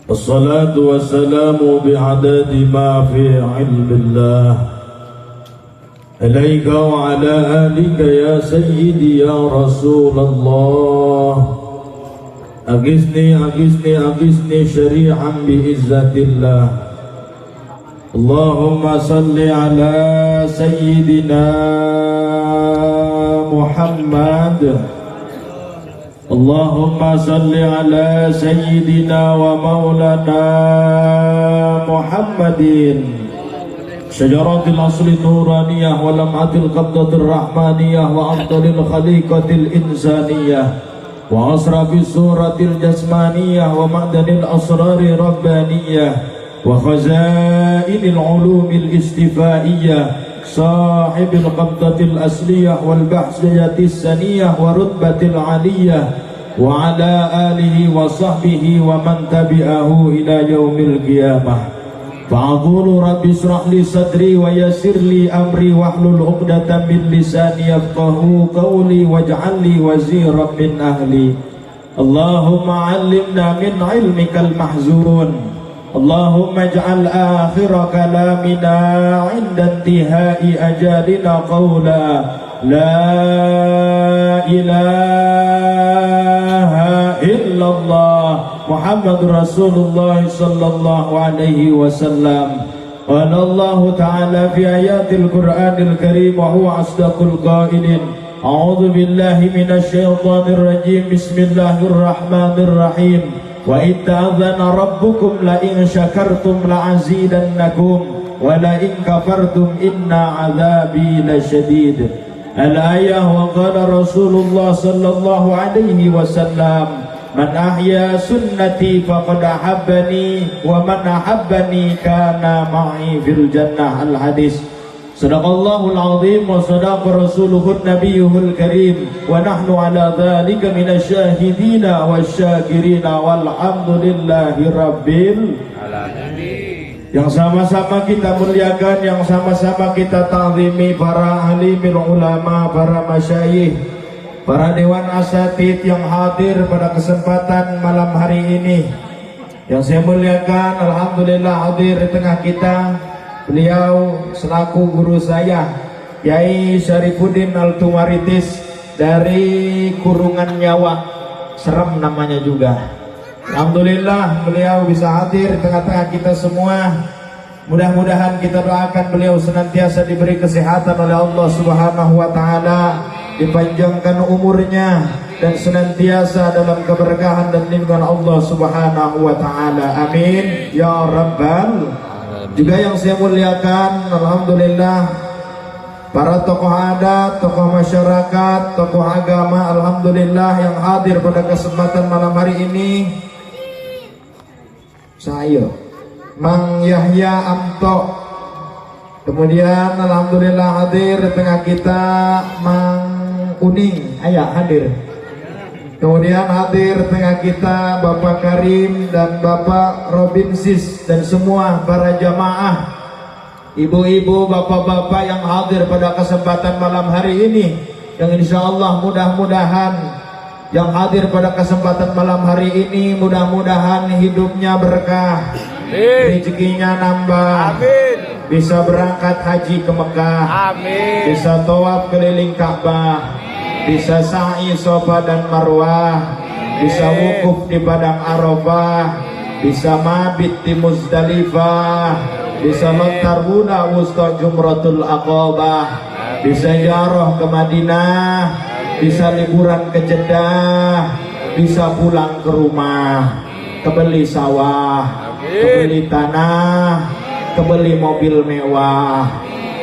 الصلاة والسلام بعدد ما في علم الله إليك وعلى آلك يا سيدي يا رسول الله أغثني أغثني أغثني شريعا بعزة الله اللهم صل على سيدنا محمد اللهم صل على سيدنا ومولانا محمد شجرة الأصل النورانية ولمعة القبضة الرحمانية وأفضل الخليقة الإنسانية وأسرف الصورة الجسمانية ومعدن الأسرار الربانية وخزائن العلوم الاستفائية صاحب القبضة الأصلية والبحثية السنية ورتبة العلية وعلى آله وصحبه ومن تبعه إلى يوم القيامة فأقول رب اشرح لي صدري ويسر لي أمري واحلل عقدة من لساني يفقهوا قولي واجعل لي وزيرا من أهلي اللهم علمنا من علمك المحزون اللهم اجعل آخر كلامنا عند انتهاء أجالنا قولا لا إله إلا الله محمد رسول الله صلى الله عليه وسلم قال الله تعالى في آيات القرآن الكريم وهو أصدق القائلين أعوذ بالله من الشيطان الرجيم بسم الله الرحمن الرحيم وإذ تأذن ربكم لئن شكرتم لأزيدنكم ولئن كفرتم إن عذابي لشديد الآية وقال رسول الله صلى الله عليه وسلم من أحيا سنتي فقد أحبني ومن أحبني كان معي في الجنة الحديث صدق الله العظيم وصدق رسوله النبي الكريم ونحن على ذلك من الشاهدين والشاكرين والحمد لله رب العالمين. Yang sama-sama kita muliakan, yang sama-sama kita ta'zimi para alimil ulama, para masyayikh, para dewan asatid yang hadir pada kesempatan malam hari ini. Yang saya muliakan, alhamdulillah hadir di tengah kita beliau selaku guru saya Kiai Syarifuddin Al-Tumaritis dari Kurungan Nyawa, serem namanya juga. Alhamdulillah beliau bisa hadir di tengah-tengah kita semua. Mudah-mudahan kita doakan beliau senantiasa diberi kesehatan oleh Allah Subhanahu wa taala, dipanjangkan umurnya dan senantiasa dalam keberkahan dan lindungan Allah Subhanahu wa taala. Amin ya rabbal. Juga yang saya muliakan, alhamdulillah para tokoh adat, tokoh masyarakat, tokoh agama, alhamdulillah yang hadir pada kesempatan malam hari ini. Saya Mang Yahya Amto, kemudian alhamdulillah hadir di tengah kita Mang Uning, ayah hadir. Kemudian hadir tengah kita Bapak Karim dan Bapak Robinsis dan semua para jamaah, ibu-ibu, bapak-bapak yang hadir pada kesempatan malam hari ini, yang insya Allah mudah-mudahan yang hadir pada kesempatan malam hari ini mudah-mudahan hidupnya berkah, rezekinya nambah, bisa berangkat haji ke Mekah, bisa tawaf keliling Ka'bah, bisa sa'i Safa dan Marwah, bisa wukuf di Padang Arafah, bisa mabit di Muzdalifah, bisa lontar bulan wusta Jumratul Aqabah, bisa ziarah ke Madinah, bisa liburan ke Jeddah, bisa pulang ke rumah, kebeli sawah, kebeli tanah, kebeli mobil mewah,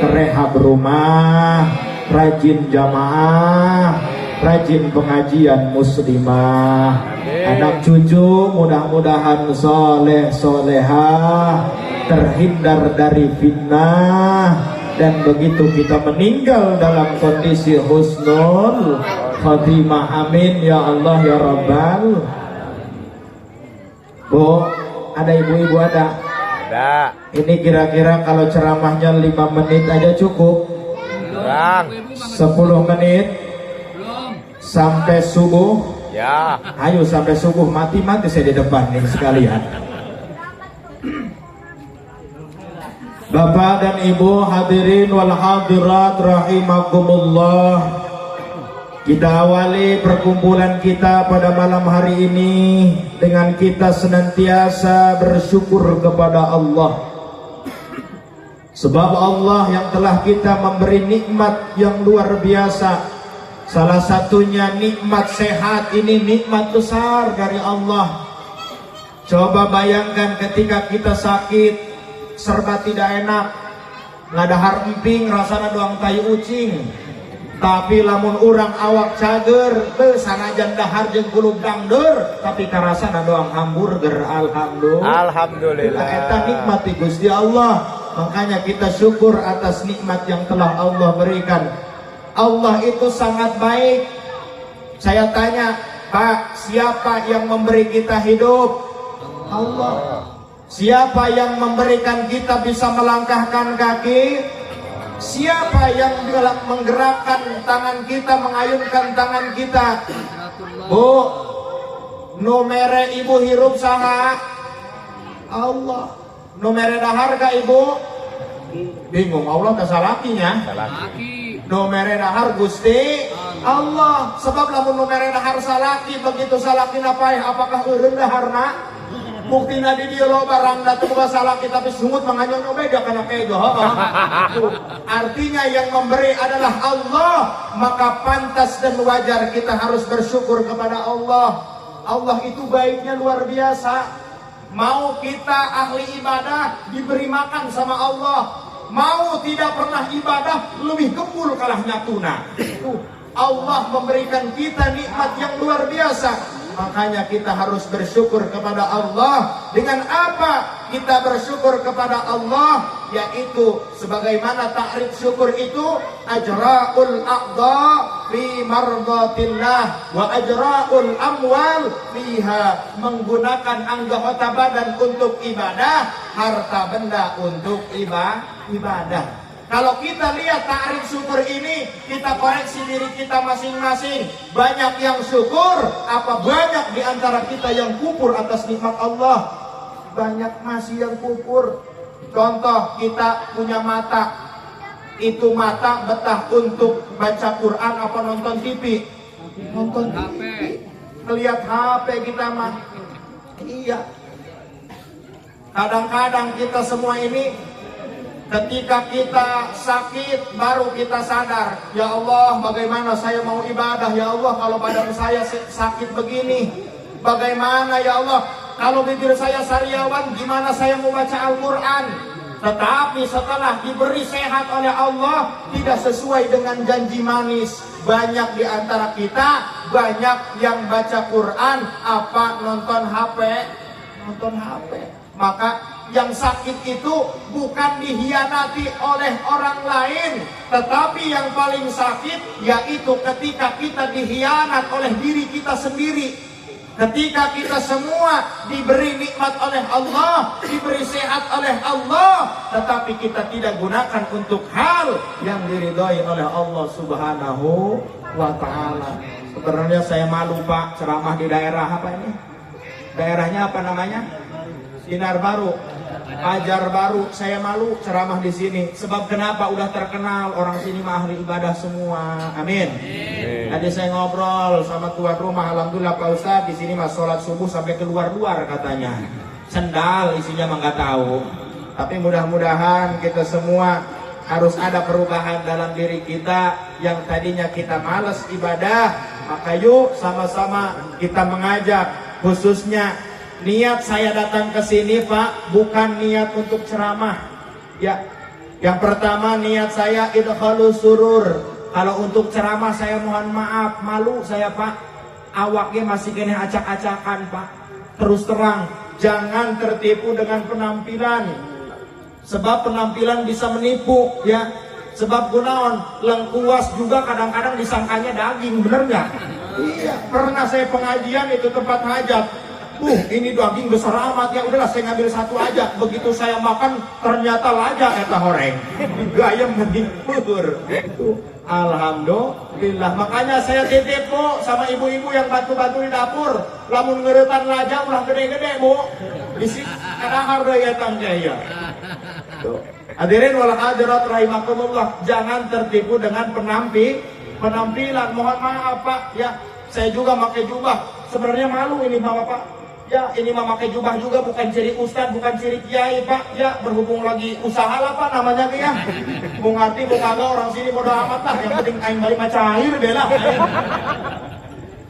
kerehab rumah, rajin jamaah, rajin pengajian muslimah, anak cucu mudah-mudahan soleh solehah, terhindar dari fitnah, dan begitu kita meninggal dalam kondisi husnul khatimah. Amin ya Allah ya Rabbal. Bu, ada ibu-ibu ada? Ada. Ini kira-kira kalau ceramahnya 5 menit aja cukup? 10 menit sampai subuh. Ya. Ayo sampai subuh, mati-mati saya di depan nih sekalian. Bapak dan Ibu hadirin wal hadirat rahimakumullah. Kita awali perkumpulan kita pada malam hari ini dengan kita senantiasa bersyukur kepada Allah. Sebab Allah yang telah kita memberi nikmat yang luar biasa. Salah satunya nikmat sehat, ini nikmat besar dari Allah. Coba bayangkan ketika kita sakit, serba tidak enak, ngadahar emping rasana doang tai ucing. Tapi lamun urang awak cager, sanajan dahar jeung kulub dangder, tapi karasana doang hamburger. Alhamdulillah. Eta nikmat di Gusti Allah. Makanya kita syukur atas nikmat yang telah Allah berikan. Allah itu sangat baik. Saya tanya, Pak, siapa yang memberi kita hidup? Allah. Siapa yang memberikan kita bisa melangkahkan kaki? Siapa yang menggerakkan tangan kita, mengayunkan tangan kita? Bu, numere ibu hirup saha? Allah. Numere dahar ka ibu? Bingung, Allah kasalakinya. Numere dahar Gusti Allah. Sebab lamun numere dahar salaki, begitu salaki napai, apakah eureun daharna? Bukti nadi dia lo barang datu basalah kita sungut menganyong beda karena pego. Artinya yang memberi adalah Allah, maka pantas dan wajar kita harus bersyukur kepada Allah. Allah itu baiknya luar biasa. Mau kita ahli ibadah diberi makan sama Allah, mau tidak pernah ibadah lebih gembul kalahnya tuna. Allah memberikan kita nikmat yang luar biasa. Makanya kita harus bersyukur kepada Allah. Dengan apa kita bersyukur kepada Allah? Yaitu sebagaimana ta'rif syukur itu ajra'ul aqda fi mardatillah wa ajra'ul amwal fiha. Menggunakan anggota badan untuk ibadah, harta benda untuk ibadah. Kalau kita lihat ta'rif syukur ini, kita koreksi diri kita masing-masing. Banyak yang syukur, apa banyak di antara kita yang kufur atas nikmat Allah? Banyak masih yang kufur. Contoh, kita punya mata. Itu mata betah untuk baca Quran apa nonton TV? Nonton TV. Ngelihat HP kita mah. Iya. Kadang-kadang kita semua ini ketika kita sakit baru kita sadar, ya Allah, bagaimana saya mau ibadah, ya Allah, kalau badan saya sakit begini, bagaimana ya Allah, kalau bibir saya sariawan, gimana saya mau baca Al-Quran? Tetapi setelah diberi sehat oleh Allah, tidak sesuai dengan janji manis. Banyak di antara kita, banyak yang baca Quran, apa nonton HP. Maka yang sakit itu bukan dihianati oleh orang lain, tetapi yang paling sakit yaitu ketika kita dihianat oleh diri kita sendiri. Ketika kita semua diberi nikmat oleh Allah, diberi sehat oleh Allah, tetapi kita tidak gunakan untuk hal yang diridhoi oleh Allah Subhanahu wa Ta'ala. Sebenarnya saya malu, Pak, ceramah di daerah apa ini? Daerahnya apa namanya? Sinar Baru, Ajar Baru. Saya malu ceramah di sini. Sebab kenapa? Udah terkenal orang sini mah ahli ibadah semua. Amin. Tadi saya ngobrol sama tuan rumah. Alhamdulillah Pak Ustadz di sini mah sholat subuh sampai keluar-luar katanya. Sendal isinya mah nggak tahu. Tapi mudah-mudahan kita semua harus ada perubahan dalam diri kita. Yang tadinya kita malas ibadah, maka yuk sama-sama kita mengajak. Khususnya niat saya datang ke sini, Pak, bukan niat untuk ceramah. Ya, yang pertama niat saya idkhalus surur. Kalau untuk ceramah saya mohon maaf, malu saya, Pak. Awaknya masih kena acak-acakan, Pak. Terus terang, jangan tertipu dengan penampilan. Sebab penampilan bisa menipu, ya. Sebab gunaon, lengkuas juga kadang-kadang disangkanya daging, bener nggak? Iya, pernah saya pengajian itu tempat hajat. Ini daging besar amat, ya udahlah saya ngambil satu aja. Begitu saya makan ternyata laja eta horeng. Gaya menghibur. Alhamdulillah. Makanya saya titip, Bu, sama ibu-ibu yang bantu-bantu di dapur. Lamun ngeretan laja ulah gede-gede, Bu. Isi kadahar deui eta ya. Hadirin wal hadirat rahimakumullah, jangan tertipu dengan penampilan. Mohon maaf Pak, ya saya juga pakai jubah. Sebenarnya malu ini Bapak. Ya ini mah pakai jubah juga bukan ciri ustad, bukan ciri kiai Pak. Ya berhubung lagi usaha lah Pak namanya ya. Mau ngerti mau kagak orang sini bodo amat lah. Yang penting aing balik mah cair bela.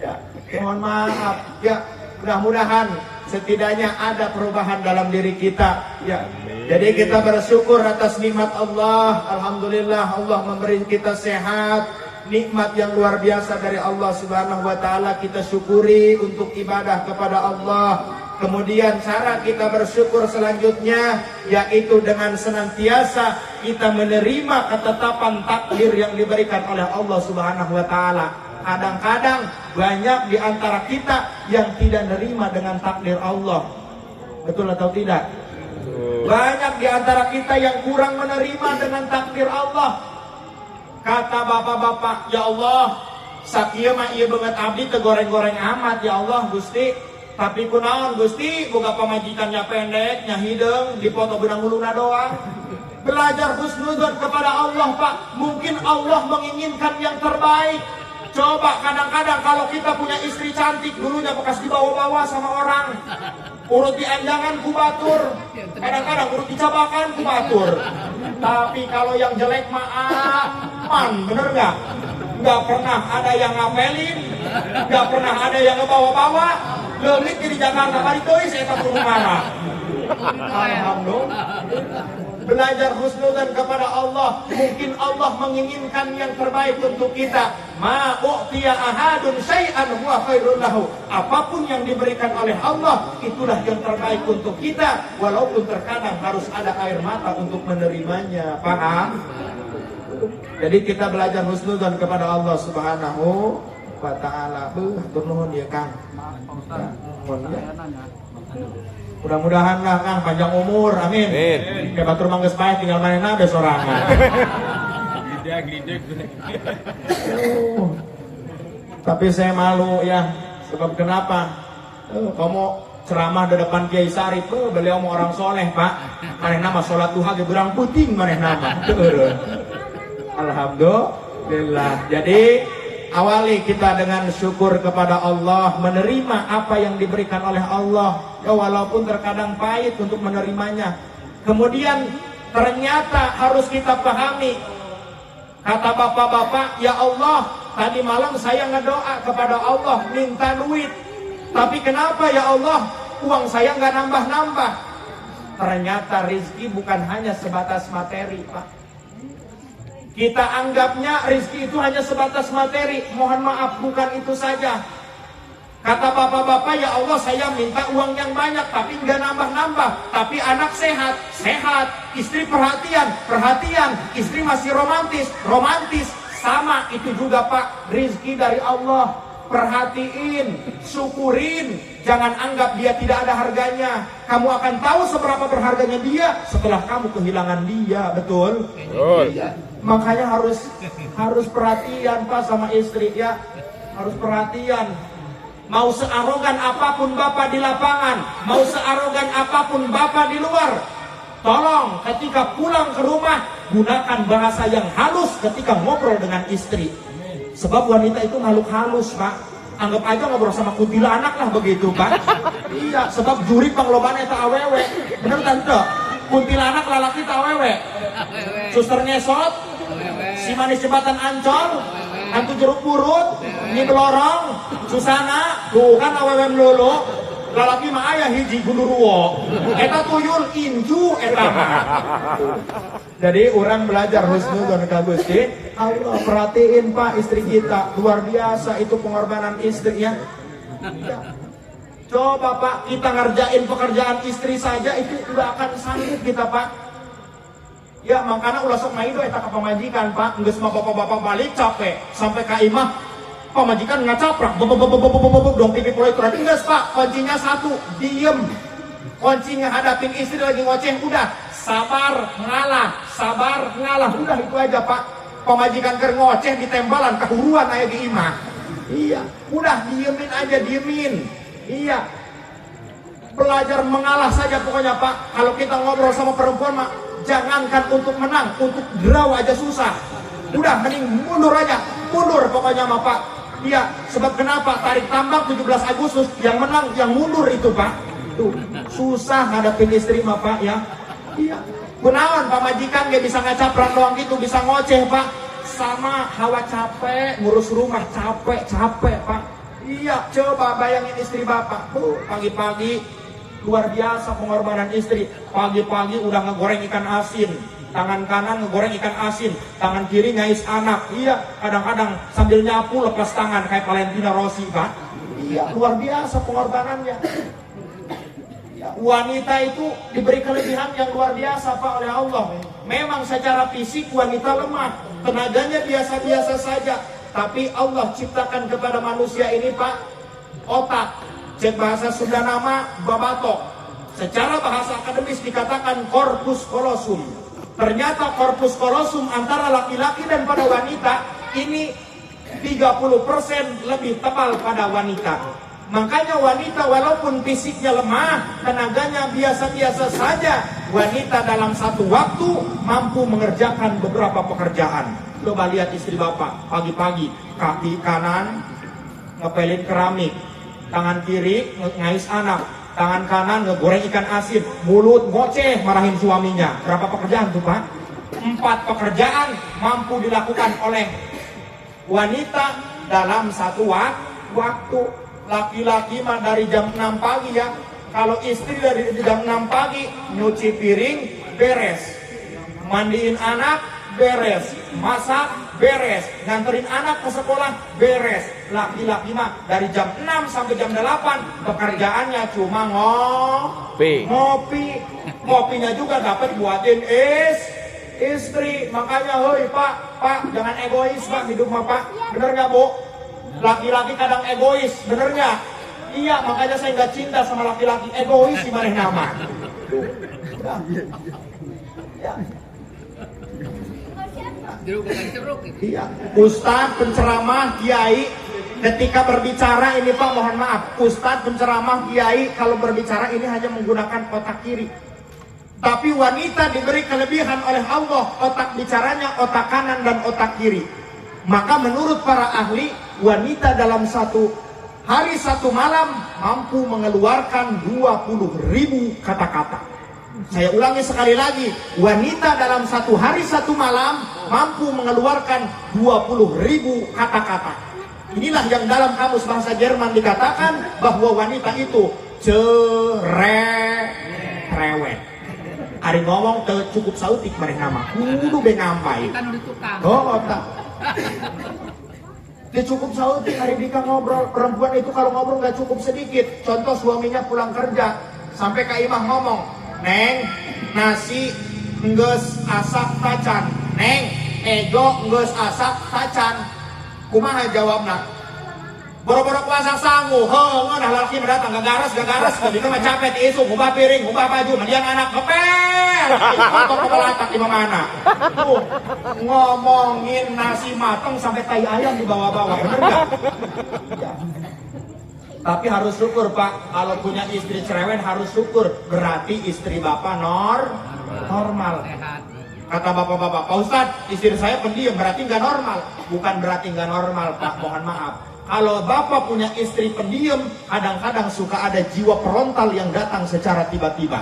Ya, mohon maaf. Ya mudah-mudahan setidaknya ada perubahan dalam diri kita. Ya. Jadi kita bersyukur atas nikmat Allah. Alhamdulillah Allah memberi kita sehat, nikmat yang luar biasa dari Allah Subhanahu wa taala. Kita syukuri untuk ibadah kepada Allah. Kemudian cara kita bersyukur selanjutnya yaitu dengan senantiasa kita menerima ketetapan takdir yang diberikan oleh Allah Subhanahu wa taala. Kadang-kadang banyak di antara kita yang tidak menerima dengan takdir Allah. Betul atau tidak? Banyak di antara kita yang kurang menerima dengan takdir Allah. Kata bapak-bapak, ya Allah, sakieu mah ieu banget abdi teu goreng-goreng amat ya Allah Gusti. Tapi kunaon Gusti, boga pamajikannya pendek, nya hideung, dipoto benang uluna doang. Belajar husnudzon kepada Allah Pak. Mungkin Allah menginginkan yang terbaik. Coba kadang-kadang kalau kita punya istri cantik, dulunya bekas dibawa-bawa sama orang. Urut dianjangan ku batur, kadang-kadang urut dicabakan ku batur. Tapi kalau yang jelek mah aman, bener gak? Gak pernah ada yang ngapelin, gak pernah ada yang ngebawa-bawa. Leungit di Jakarta bari teuing saya tak perlu marah. Alhamdulillah. Belajar husnudzan kepada Allah. Mungkin Allah menginginkan yang terbaik untuk kita. Ma u'tiya ahadun syai'an huwa khairun lahu. Apapun yang diberikan oleh Allah, itulah yang terbaik untuk kita. Walaupun terkadang harus ada air mata untuk menerimanya. Paham? Jadi kita belajar husnudzan kepada Allah Subhanahu wa taala. Hatur nuhun ya Kang. Mudah-mudahan lah Kang panjang umur, amin. Kayak batur mangges bae tinggal manehna beus sorangan. Tapi saya malu ya, sebab kenapa? Kamu ceramah di depan Kiai Sarif, beliau mau orang soleh Pak. Manehna mah salat duha ge berang puting manehna mah. Alhamdulillah. Jadi awali kita dengan syukur kepada Allah, menerima apa yang diberikan oleh Allah, ya walaupun terkadang pahit untuk menerimanya. Kemudian ternyata harus kita pahami, kata bapak-bapak, ya Allah, tadi malam saya ngedoa kepada Allah minta duit, tapi kenapa ya Allah uang saya nggak nambah-nambah? Ternyata rezeki bukan hanya sebatas materi Pak. Kita anggapnya rezeki itu hanya sebatas materi. Mohon maaf, bukan itu saja. Kata bapak-bapak, ya Allah saya minta uang yang banyak, tapi nggak nambah-nambah. Tapi anak sehat, sehat. Istri perhatian, perhatian. Istri masih romantis, romantis. Sama itu juga Pak, rezeki dari Allah. Perhatiin, syukurin. Jangan anggap dia tidak ada harganya. Kamu akan tahu seberapa berharganya dia setelah kamu kehilangan dia. Betul? Betul. Iya. Makanya harus perhatian Pak sama istri ya. Harus perhatian. Mau searogan apapun Bapak di lapangan, mau searogan apapun Bapak di luar, tolong ketika pulang ke rumah gunakan bahasa yang halus ketika ngobrol dengan istri. Sebab wanita itu makhluk halus Pak. Anggap aja ngobrol sama kuntilanak lah begitu Pak. Iya, sebab juri panglobaan eta awewe. Bener tante? Kuntilanak lalaki ta awewe. Suster ngesot, si manis jembatan Ancol, hantu jeruk purut, nyi belorong, Susana, tuh kan awewe melulu. Lalaki mah aya hiji gundurwo. Eta tuyul inju eta. Jadi orang belajar husnudzon ka Gusti Allah. Perhatiin Pak istri kita, luar biasa itu pengorbanan istri ya. Coba Pak kita ngerjain pekerjaan istri saja itu udah akan sanggup kita Pak. Ya makanya ulah sok maido eta ka pamajikan Pak. Geus mah bapak-bapak balik capek sampai ka imah pamajikan ngacaprak dong pipi proyek terakhir. Enggak Pak, kuncinya satu, diem. Kunci ngehadapin istri lagi ngoceh, udah sabar ngalah, udah itu aja Pak. Pemajikan ker ngoceh ditembalan kehuruan aya di imah. Iya, udah diemin aja, diemin. Iya, belajar mengalah saja pokoknya Pak. Kalau kita ngobrol sama perempuan mah jangankan untuk menang, untuk draw aja susah. Udah mending mundur aja, mundur pokoknya mah Pak. Iya, sebab kenapa? Tarik tambang 17 Agustus, yang menang, yang mundur itu Pak. Tuh, susah ngadepin istri mah Pak ya. Iya. Kunaon Pak majikan gak bisa ngacapran doang gitu, bisa ngoceh Pak. Sama hawa capek, ngurus rumah capek Pak. Iya, coba bayangin istri Bapak. Pagi-pagi luar biasa pengorbanan istri. Pagi-pagi udah ngegoreng ikan asin. Tangan kanan ngegoreng ikan asin, tangan kiri ngais anak. Iya, kadang-kadang sambil nyapu lepas tangan kayak Valentina Rossi, Pak. Iya, luar biasa pengorbanannya. Ya, wanita itu diberi kelebihan yang luar biasa, Pak, oleh Allah. Memang secara fisik wanita lemah, tenaganya biasa-biasa saja. Tapi Allah ciptakan kepada manusia ini, Pak, otak. Cek bahasa Sunda nama babatok. Secara bahasa akademis dikatakan corpus callosum. Ternyata korpus kolosum antara laki-laki dan pada wanita ini 30% lebih tebal pada wanita. Makanya wanita walaupun fisiknya lemah, tenaganya biasa-biasa saja, wanita dalam satu waktu mampu mengerjakan beberapa pekerjaan. Coba lihat istri Bapak, pagi-pagi kaki kanan ngepelin keramik, tangan kiri ngais anak, tangan kanan ngegoreng ikan asin, mulut ngoceh marahin suaminya. Berapa pekerjaan tuh Pak? 4 pekerjaan mampu dilakukan oleh wanita dalam satu waktu. Laki-laki mah dari jam 6 pagi ya. Kalau istri dari jam 6 pagi nyuci piring beres, mandiin anak beres, masak beres, nganterin anak ke sekolah beres. Laki-laki mah dari jam 6 sampai jam 8 pekerjaannya cuma ngopi. Kopinya juga dapat buatin istri. Makanya hoi Pak jangan egois Pak hidup mah Pak. Bener gak Bu? Laki-laki kadang egois, bener gak? Iya, makanya saya gak cinta sama laki-laki egois di mana nama. Iya, Ustadz penceramah kiai ketika berbicara ini Pak mohon maaf, Ustadz penceramah kiai kalau berbicara ini hanya menggunakan otak kiri. Tapi wanita diberi kelebihan oleh Allah, otak bicaranya otak kanan dan otak kiri. Maka menurut para ahli, wanita dalam satu hari satu malam mampu mengeluarkan 20.000 kata-kata. Saya ulangi sekali lagi, wanita dalam satu hari satu malam mampu mengeluarkan 20.000 kata-kata. Inilah yang dalam kamus bahasa Jerman dikatakan bahwa wanita itu cerewet. Hari ngomong cukup sautik mereka nama, kudu bengampai. Oh, tak. Dia cukup sautik hari Dika ngobrol. Perempuan itu kalau ngobrol gak cukup sedikit. Contoh suaminya pulang kerja sampai Kak Imah ngomong, Neng, nasi nggeus asak tacan. Neng, ego nggeus asak tacan. Kumaha jawabna? Boro-boro puasa sanggup, nah laki mendatang gagaras, tadi mah capek isu, ngubah piring, ngubah baju, mendiang anak ngepel, untuk kepelatak di mana? Tuh, ngomongin nasi mateng sampai tai ayam di bawah-bawah, bener gak? Ya. Tapi harus syukur Pak, kalau punya istri cerewet harus syukur, berarti istri Bapak normal. Kata bapak-bapak, Pak Ustadz, istri saya pendiam, berarti nggak normal. Bukan berarti nggak normal Pak, mohon maaf. Kalau Bapak punya istri pendiam, kadang-kadang suka ada jiwa perontal yang datang secara tiba-tiba.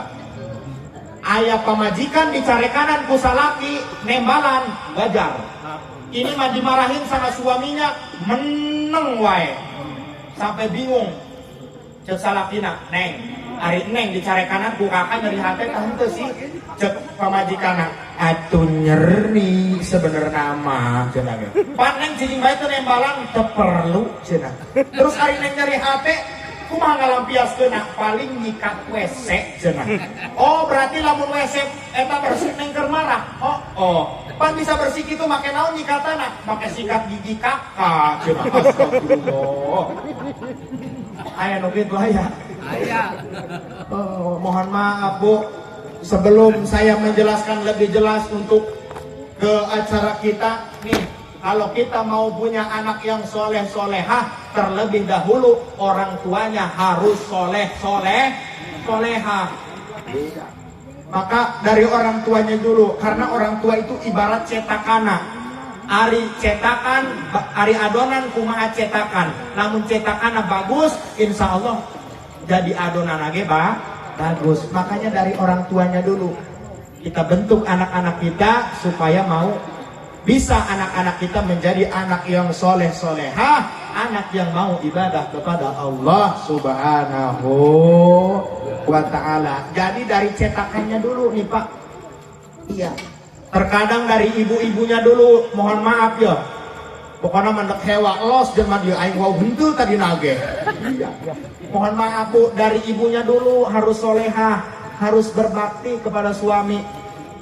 Ayah pemajikan dicari kanan kusalaki, nembalan, wajar. Ini mah dimarahin sama suaminya, meneng wae. Sampai bingung. Cek salakina, Neng, hari Neng dicari kanan ku kakak nyeri hati, itu sih. Cek pemajikan, atuh nyeri sebenernya nama cenah. Pan Neng cicing bae teh nembalan teu perlu cenah. Terus ari Neng nyeri hate kumaha ngalampiaskeun paling nyikat WC cenah. Oh berarti lamun WC eta bersih Neng keur marah. Oh pan bisa bersih kitu make naon nyikatana? Make sikat gigi kakak cenah. Astagfirullah. Aya nu kitu aya. Oh, mohon maaf Bu. Sebelum saya menjelaskan lebih jelas untuk ke acara kita nih, kalau kita mau punya anak yang soleh-solehah, terlebih dahulu orang tuanya harus soleh-solehah. Maka dari orang tuanya dulu, karena orang tua itu ibarat cetakana. Ari cetakan, ari adonan kumaha cetakan. Namun cetakana bagus, insya Allah jadi adonan lagi bagus. Makanya dari orang tuanya dulu kita bentuk anak-anak kita supaya mau bisa anak-anak kita menjadi anak yang soleh-solehah, anak yang mau ibadah kepada Allah Subhanahu wa ta'ala. Jadi dari cetakannya dulu nih Pak. Iya. Terkadang dari ibu-ibunya dulu, mohon maaf ya. Pokoknya mendek hewa los jeung dia aing wau henteu tadi nage. Iya. Mohon maaf Bu, dari ibunya dulu harus solehah, harus berbakti kepada suami.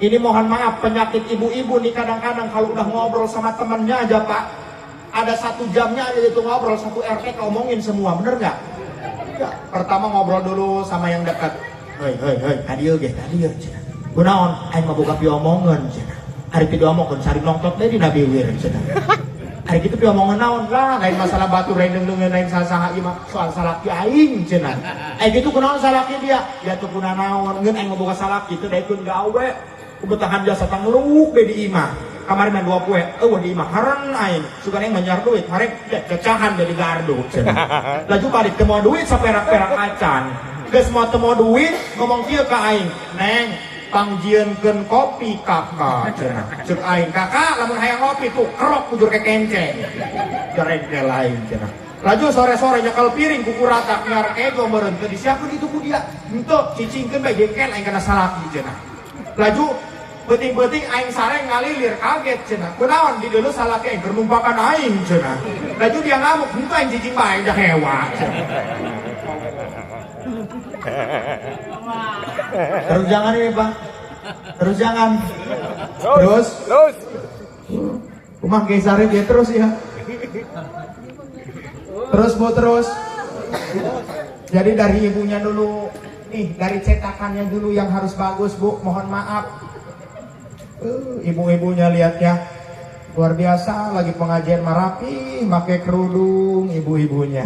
Ini mohon maaf, penyakit ibu-ibu nih kadang-kadang kalau udah ngobrol sama temennya aja Pak, ada 1 jamnya aja itu ngobrol, 1 RT ngomongin semua, bener nggak? Ya, pertama ngobrol dulu sama yang dekat. Hei, tadi ya, kunaon, aing mah boga piomongan, cenah. Ari teu diomongkeun sari nongtot deui dina biwir, cenah. Ari kitu piomongan naon lah, lain masalah batu lain deungeun lain saha ieu mah soal salaki aing, cenah. Aing kitu kunaon salaki dia? Ya teu kuna naon, ngeun aing mah boga salaki teu daekeun gawe. Kubetahan jasa tangluk deh di imah. Kemarin main 2 poe, di imah haran aing. Suka yang menjar duit, kemarin cacahan dari gardu. Laju balik temu duit saperak-perak acan. Geus mau temu duit, ngomong kieu ka aing, "Neng, pangjieunkeun kopi kakak." Cenah. Ceuk aing, "Kakak, lamun hayang ngopi tuh kerok kujur ke kenceng." Jereng ke lain cenah. Laju sore-sore nyekel piring kuku rata nyar kego meureun teu disiapkeun itu ku dia. Henteu cicingkeun bae jengkel aing kana salaki cenah. Laju beting-beting aing sareng ngalilir kaget cenah. Kunaon di dulu salaki aing bernumpakan aing cenah. Laju dia ngamuk, "Henteu aing cicing bae dah hewa." Terus jangan ini Pak. Terus jangan. Terus. Kumah gesare dia terus ya. Terus Bu terus. Jadi dari ibunya dulu. Nih, dari cetakannya dulu yang harus bagus Bu, mohon maaf. Ibu-ibunya lihat ya, luar biasa lagi pengajian marapi, pakai kerudung ibu-ibunya.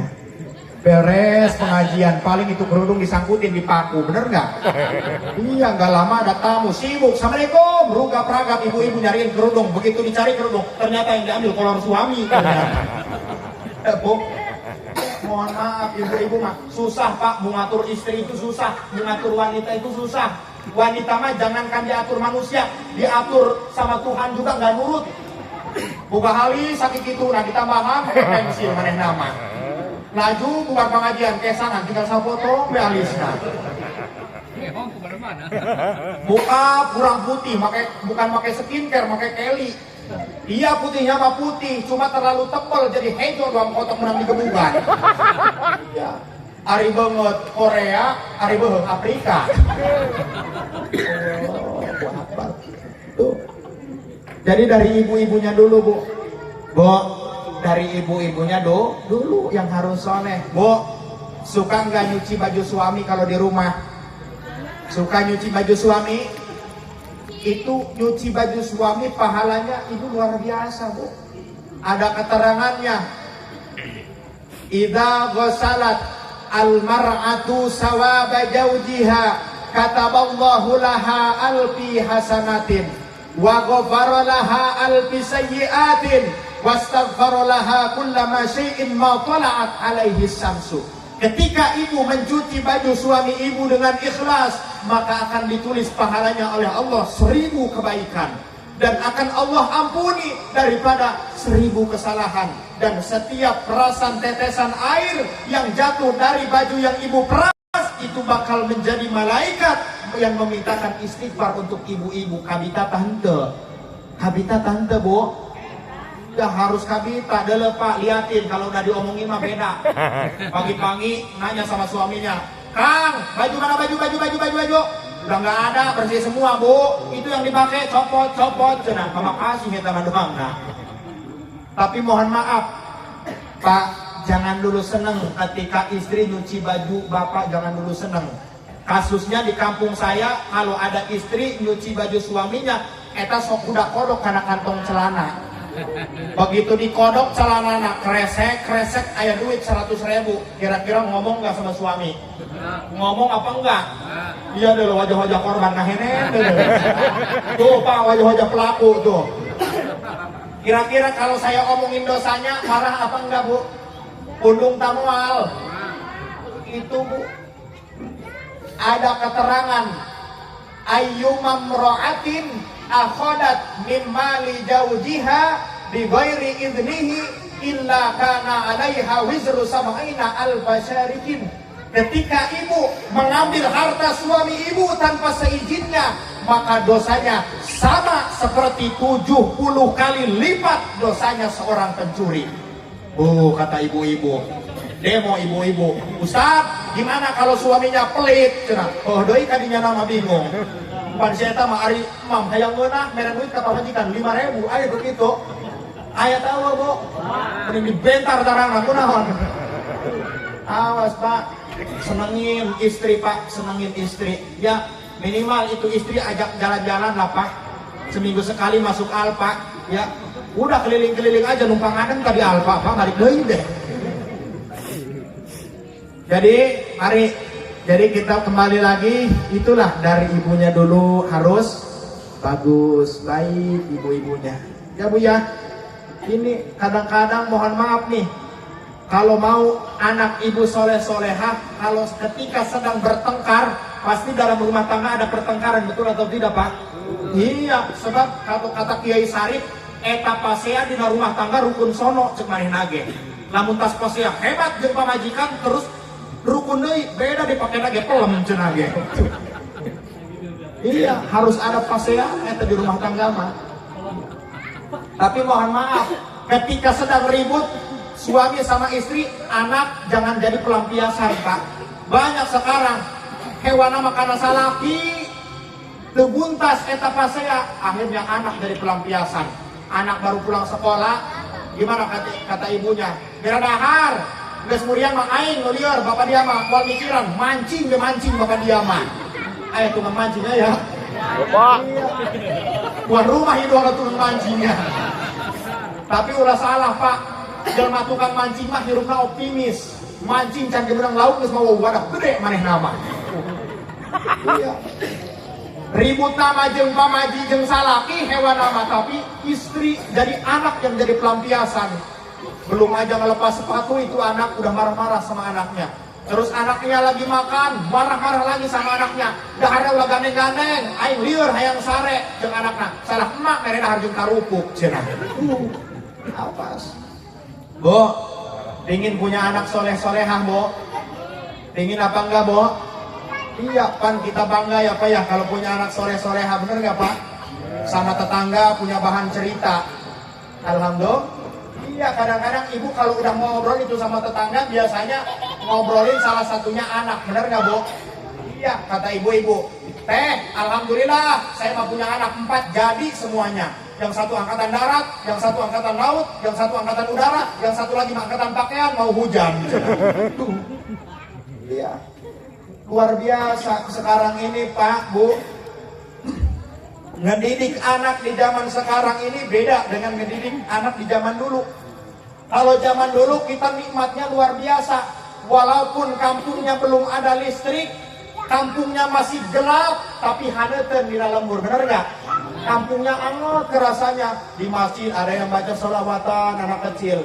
Beres pengajian, paling itu kerudung disangkutin di paku, bener nggak? Iya, nggak lama ada tamu, sibuk, Assalamualaikum, rugap-ragap ibu-ibu nyariin kerudung, begitu dicari kerudung, ternyata yang diambil kolor suami. Bu, mohon maaf ibu-ibu mah susah Pak, mengatur istri itu susah, mengatur wanita itu susah. Wanita mah jangankan diatur manusia, diatur sama Tuhan juga nggak nurut. Buka hali sakit itu, nah ditambahan pensil maneh nama. Laju bukan pengajian kesangan tinggal sapotong be alisna. Buka kurang putih, bukan pakai skincare, pakai Kelly. Iya putihnya mah putih, cuma terlalu tebal jadi hejo doang kotak menang di gebugan. Ya. Ari banget Korea, ari banget Afrika. Tuh. Jadi dari ibu-ibunya dulu Bu. Bu, dari ibu-ibunya dulu yang harus soleh. Bu, suka nggak nyuci baju suami kalau di rumah? Suka nyuci baju suami? Itu nyuci baju suami pahalanya itu luar biasa Bu. Ada keterangannya. Idza ghasalat al-mar'atu sawaba zawjiha kataballahu laha alfi hasanatin wa ghafara laha alfi sayyi'atin wastaghfara laha kullama syai'in ma tala'at alaihi samsu. Ketika ibu mencuci baju suami ibu dengan ikhlas, maka akan ditulis pahalanya oleh Allah 1000 kebaikan. Dan akan Allah ampuni daripada 1000 kesalahan. Dan setiap perasan tetesan air yang jatuh dari baju yang ibu peras, itu bakal menjadi malaikat yang memintakan istighfar untuk ibu-ibu. Kabita tante Bu. Udah harus kabita, dele Pak, liatin kalau udah diomongin mah beda. Pagi-pagi nanya sama suaminya, "Kang, baju mana baju? Udah nggak ada, bersih semua Bu. Itu yang dipakai copot. Cenah, mama kasih kita doang. Nah. Tapi mohon maaf, Pak, jangan dulu seneng ketika istri nyuci baju Bapak, jangan dulu seneng. Kasusnya di kampung saya, kalau ada istri nyuci baju suaminya, eta sok udah kodok karena kantong celana. Begitu dikodok celana kresek aya duit 100.000. Kira-kira ngomong nggak sama suami? Ngomong apa enggak? Iya deh wajah-wajah korban ngahenen deh. Tuh Pak wajah-wajah pelaku tuh. Kira-kira kalau saya omongin dosanya marah apa enggak Bu? Pundung tamual. Itu Bu. Ada keterangan ayyumam ro'atin akhodat mimali jaujiha bi ghairi idnihi illa kana alaiha wizru sab'ina alfa syarikin. Ketika ibu mengambil harta suami ibu tanpa seizinnya, maka dosanya sama seperti 70 kali lipat dosanya seorang pencuri. Kata ibu-ibu, demo ibu-ibu, Ustaz, gimana kalau suaminya pelit? Cenah, doi kadinya nama bingung. Pan saya mah ari mam hayang ngeunah mere duit ka pamajikan 5.000, ayo begitu. Aya tahu Bu, mending dibentar tarang kunaon. Awas Pak, senengin istri Pak, senengin istri. Ya minimal itu istri ajak jalan-jalan lah Pak. Seminggu sekali masuk Alfa, ya. Udah keliling-keliling aja numpang adem tadi Alfa, Pak, balik deui deh. Jadi, mari. Jadi kita kembali lagi, itulah dari ibunya dulu harus bagus, baik ibu-ibunya. Ya Bu ya. Ini kadang-kadang mohon maaf nih. Kalau mau anak ibu soleh-solehah, kalau ketika sedang bertengkar, pasti dalam rumah tangga ada pertengkaran, betul atau tidak Pak? Iya, sebab kalau kata Kiai Sarif, eta pasea di rumah tangga rukun sono cek maneh nage. Lamun tas pasea hebat jeung pamajikan terus rukun deui beda dipake nage pelem cenah ge. Iya, harus ada pasea eta di rumah tangga mah. Tapi mohon maaf, ketika sedang ribut suami sama istri, anak jangan jadi pelampiasan Pak. Banyak sekarang hewan makanan salaki tebuntas eta pasea, akhirnya anak dari pelampiasan. Anak baru pulang sekolah, gimana kata ibunya? Bera dahar, geus murian mah aing nu lieur, bapak dia mah moal mikiran mancing ge mancing bapak dia mah. Aya tukang mancingnya ya. Bapak. Tuan rumah itu ada tukang mancingnya. Tapi ulah salah Pak. Jelma tukang mancing mah hirupna optimis. Mancing can gemeunang laut geus mau wadah gede manehna mah. Iya. Ribut nama jeung pamaji jeung salaki hewan nama, tapi istri jadi anak yang jadi pelampiasan. Belum aja ngelepas sepatu itu anak udah marah-marah sama anaknya. Terus anaknya lagi makan, marah-marah lagi sama anaknya. Daharnya ulah gandeng-gandeng, aing lieur hayang sare jeung anakna. Salah emak mere dahar jeung karupuk cenah. Apas. Bu, ingin punya anak soleh-solehah Bu? Ingin apa enggak Bu? Iya, Pan kita bangga ya Pak ya kalau punya anak soleh-solehah, bener nggak Pak? Sama tetangga punya bahan cerita. Alhamdulillah. Iya, kadang-kadang ibu kalau udah ngobrol itu sama tetangga biasanya ngobrolin salah satunya anak, bener nggak Bu? Iya, kata ibu-ibu. Teh, alhamdulillah saya mah punya anak 4 jadi semuanya. Yang satu angkatan darat, yang satu angkatan laut, yang satu angkatan udara, yang satu lagi angkatan pakaian mau hujan. Iya. Luar biasa sekarang ini Pak, Bu. Ngedidik anak di zaman sekarang ini beda dengan ngedidik anak di zaman dulu. Kalau zaman dulu kita nikmatnya luar biasa. Walaupun kampungnya belum ada listrik, kampungnya masih gelap, tapi haneten di dalam lembur, benar nggak? Kampungnya anget kerasanya. Di masjid ada yang baca sholawatan anak kecil.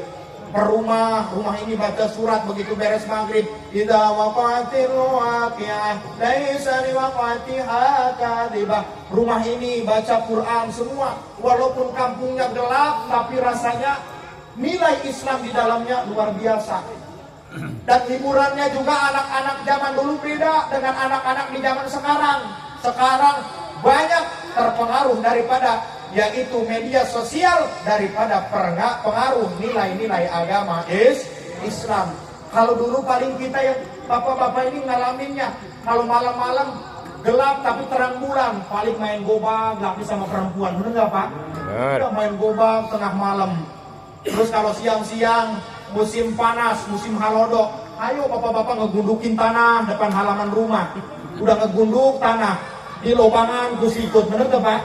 Per rumah ini baca surat begitu beres maghrib. Idza waqa'atil waqi'ah laisa liwaqa'atiha kadhibah. Rumah ini baca Quran semua. Walaupun kampungnya gelap, tapi rasanya nilai Islam di dalamnya luar biasa. Dan hiburannya juga anak-anak zaman dulu beda dengan anak-anak di zaman sekarang. Sekarang banyak terpengaruh daripada yaitu media sosial daripada pengaruh nilai-nilai agama Islam. Kalau dulu paling kita yang bapak-bapak ini ngalaminnya, kalau malam-malam gelap tapi terang bulan, paling main gobang laki sama perempuan, bener nggak Pak? Udah main gobang tengah malam. Terus kalau siang-siang musim panas, musim halodo, ayo bapak-bapak ngegundukin tanah depan halaman rumah. Udah ngegunduk tanah, di lobangan kusikut, bener nggak Pak?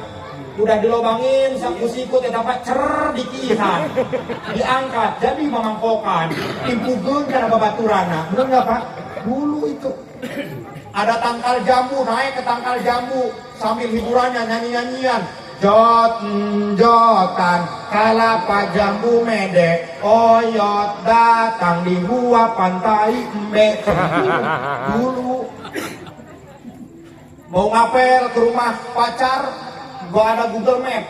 Udah dilobangin, kusikut ya dapat cer dikihan, diangkat, jadi memangkokan, timpugun karena babaturana, bener nggak Pak? Dulu itu. Ada tangkal jambu, naik ke tangkal jambu sambil hiburannya nyanyi-nyanyian. Jotan kalapa jambu mede, oyot datang di gua pantai embe. Dulu mau ngapel ke rumah pacar, gak ada Google Map,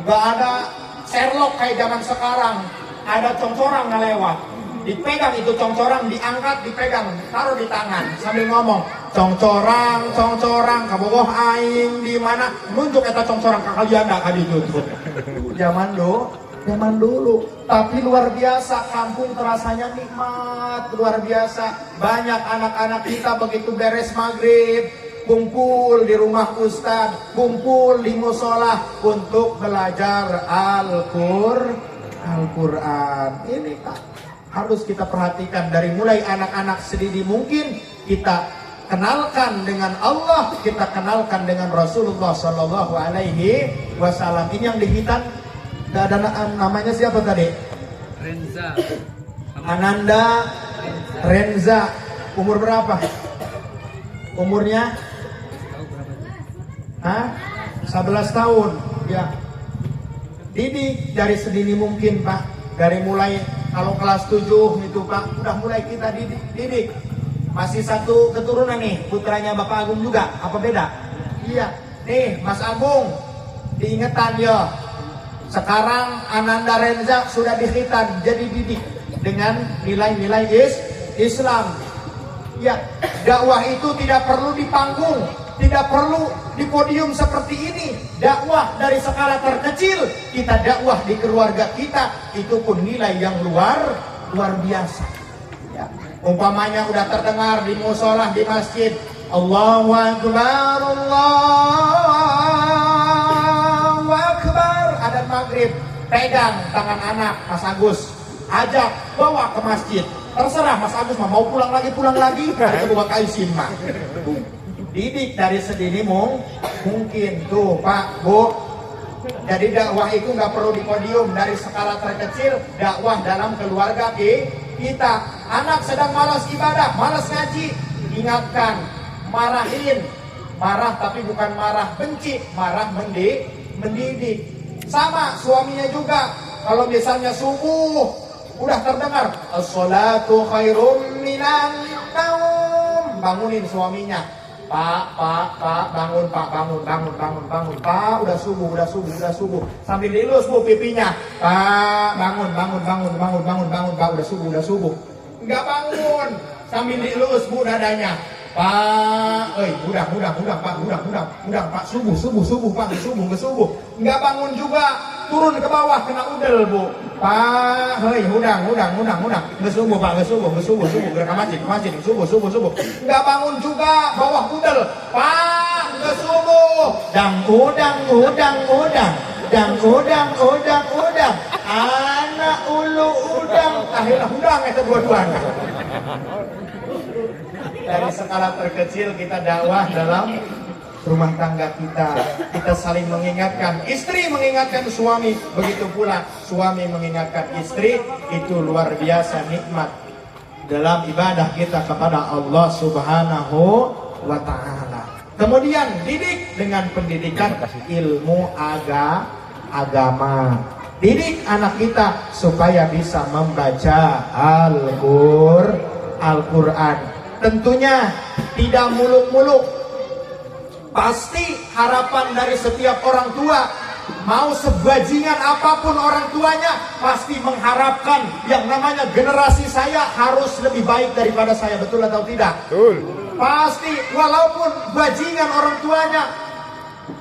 gak ada Sherlock kayak zaman sekarang. Ada congcorang nggak lewat, dipegang itu congcorang, diangkat, dipegang, taruh di tangan sambil ngomong, congcorang, kabogoh aing di mana, nunjuk eta congcorang ke kalian dah kali itu. Zaman dulu, tapi luar biasa, kampung terasanya nikmat, luar biasa. Banyak anak-anak kita begitu beres maghrib, kumpul di rumah ustad, kumpul di musola untuk belajar Al-Quran. Ini Pak, harus kita perhatikan dari mulai anak-anak sedini mungkin kita kenalkan dengan Allah, kita kenalkan dengan Rasulullah Shallallahu Alaihi Wasallam. Ini yang dihitan, ada namanya siapa tadi? Renza. Ananda Renza. Umur berapa? Umurnya? 11 tahun. Ya. Didik dari sedini mungkin Pak. Dari mulai kalau kelas 7 itu Pak, udah mulai kita didik. Masih satu keturunan nih, putranya Bapak Agung juga. Apa beda? Iya. Nih Mas Agung, diingetan ya. Sekarang Ananda Renza sudah dihitan jadi didik dengan nilai-nilai Islam. Ya, dakwah itu tidak perlu di panggung, tidak perlu di podium seperti ini. Dakwah dari skala terkecil, kita dakwah di keluarga kita, itu pun nilai yang luar biasa. Ya. Umpamanya udah terdengar di musola, di masjid, Allahu Akbar, Allahu Akbar, adzan maghrib, pegang tangan anak Mas Agus, ajak bawa ke masjid. Terserah Mas Agus mau pulang lagi, harus bawa ke ISIN mah. Didik dari sedini mungkin tuh Pak Bu. Jadi dakwah itu nggak perlu di podium, dari skala terkecil dakwah dalam keluarga kita. Anak sedang malas ibadah, malas ngaji, ingatkan, marahin, marah tapi bukan marah benci, marah mendidik. Sama suaminya juga, kalau misalnya subuh udah terdengar as-salatu khairum minan naum, bangunin suaminya. Pak, bangun, Pak, bangun, Pak, udah subuh. Sambil dilus Bu pipinya. Pak, bangun, Pak, udah subuh. Enggak bangun, sambil dilus Bu dadanya. Pak, udah, Pak, subuh, Pak, subuh. Enggak bangun juga, turun ke bawah kena udel Bu. Pak, udang. Nggak subuh, Pak, nggak subuh. Gerak ke masjid, subuh. Nggak bangun juga, bawah udel. Pak, nggak subuh. Udang. Anak ulu udang. Akhirnya udang itu dua-duanya. Dari skala terkecil kita dakwah dalam rumah tangga kita saling mengingatkan, istri mengingatkan suami, begitu pula suami mengingatkan istri. Itu luar biasa nikmat dalam ibadah kita kepada Allah Subhanahu wa Ta'ala. Kemudian didik dengan pendidikan ilmu agama. Didik anak kita supaya bisa membaca Al-Quran. Tentunya tidak muluk-muluk. Pasti harapan dari setiap orang tua, mau sebajingan apapun orang tuanya, pasti mengharapkan yang namanya generasi saya harus lebih baik daripada saya. Betul atau tidak? Betul. Pasti, walaupun bajingan orang tuanya,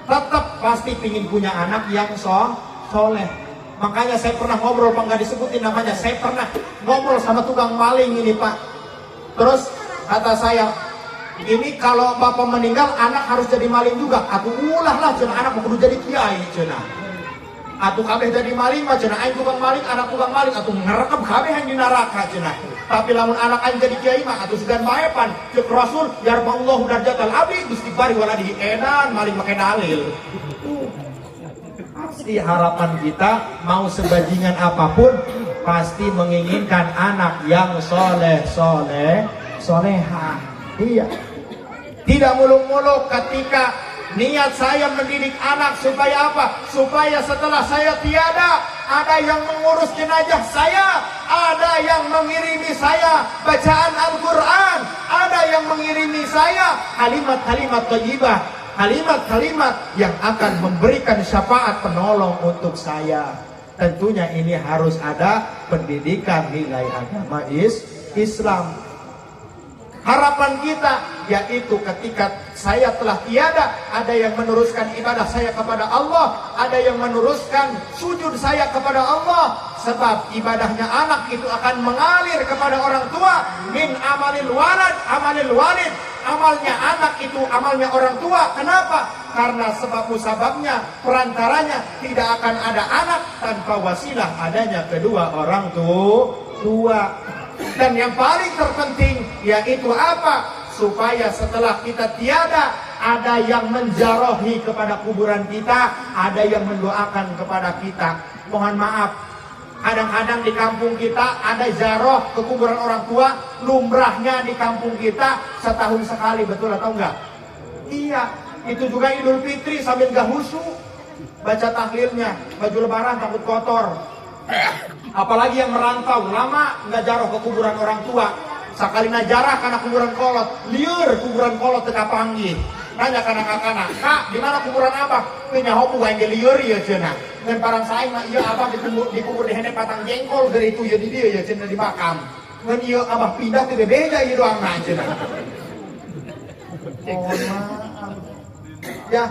tetap pasti ingin punya anak yang soleh. Makanya saya pernah ngobrol, Pak, nggak disebutin namanya, saya pernah ngobrol sama tukang maling ini Pak. Terus kata saya, ini kalau bapak meninggal, anak harus jadi maling juga. Aku ulah lah, cina anak mau kudu jadi kiai, cina. Aku kabeh jadi maling, cina aing tukang maling, anak tukang maling. Aku ngerekep kabeh yang di neraka, cina. Tapi lamun anak aing jadi kiai mah, aku sudah maepan. Cek Rasul, yarfa'ullahu darjatal abdi, istighfari waladihi edan, maling makin dalil. Pasti harapan kita, mau sebajingan apapun, pasti menginginkan anak yang soleha. Iya. Tidak muluk-muluk ketika niat saya mendidik anak supaya apa? Supaya setelah saya tiada, ada yang mengurus jenazah saya, ada yang mengirimi saya bacaan Al-Quran, ada yang mengirimi saya kalimat-kalimat thayyibah, kalimat-kalimat yang akan memberikan syafaat penolong untuk saya. Tentunya ini harus ada pendidikan nilai agama Islam. Harapan kita yaitu ketika saya telah tiada, ada yang meneruskan ibadah saya kepada Allah, ada yang meneruskan sujud saya kepada Allah. Sebab ibadahnya anak itu akan mengalir kepada orang tua. Min amalil walid. Amalnya anak itu amalnya orang tua. Kenapa? Karena sebab musababnya, perantaranya tidak akan ada anak tanpa wasilah adanya kedua orang tua. Dan yang paling terpenting yaitu apa? Supaya setelah kita tiada, ada yang menjarohi kepada kuburan kita, ada yang mendoakan kepada kita. Mohon maaf, kadang-kadang di kampung kita ada jaroh ke kuburan orang tua, lumrahnya di kampung kita setahun sekali, betul atau enggak? Iya, itu juga Idul Fitri sambil gak khusyuk, baca tahlilnya, baju lebaran takut kotor. Apalagi yang merantau lama nggak jaroh ke kuburan orang tua, sekali najarah karena kuburan kolot, liur kuburan kolot teka panggih. Nanya kanak-kanak, kak di mana kuburan abah? Punya hopu gak yang liur ya cina. Dan parang saya mah iya abah dikubur di hene patang jengkol dari itu ya di dia ya cina di makam. Dan iya abah pindah ke bebeja ya doang nah cina. Oh maaf. Ya.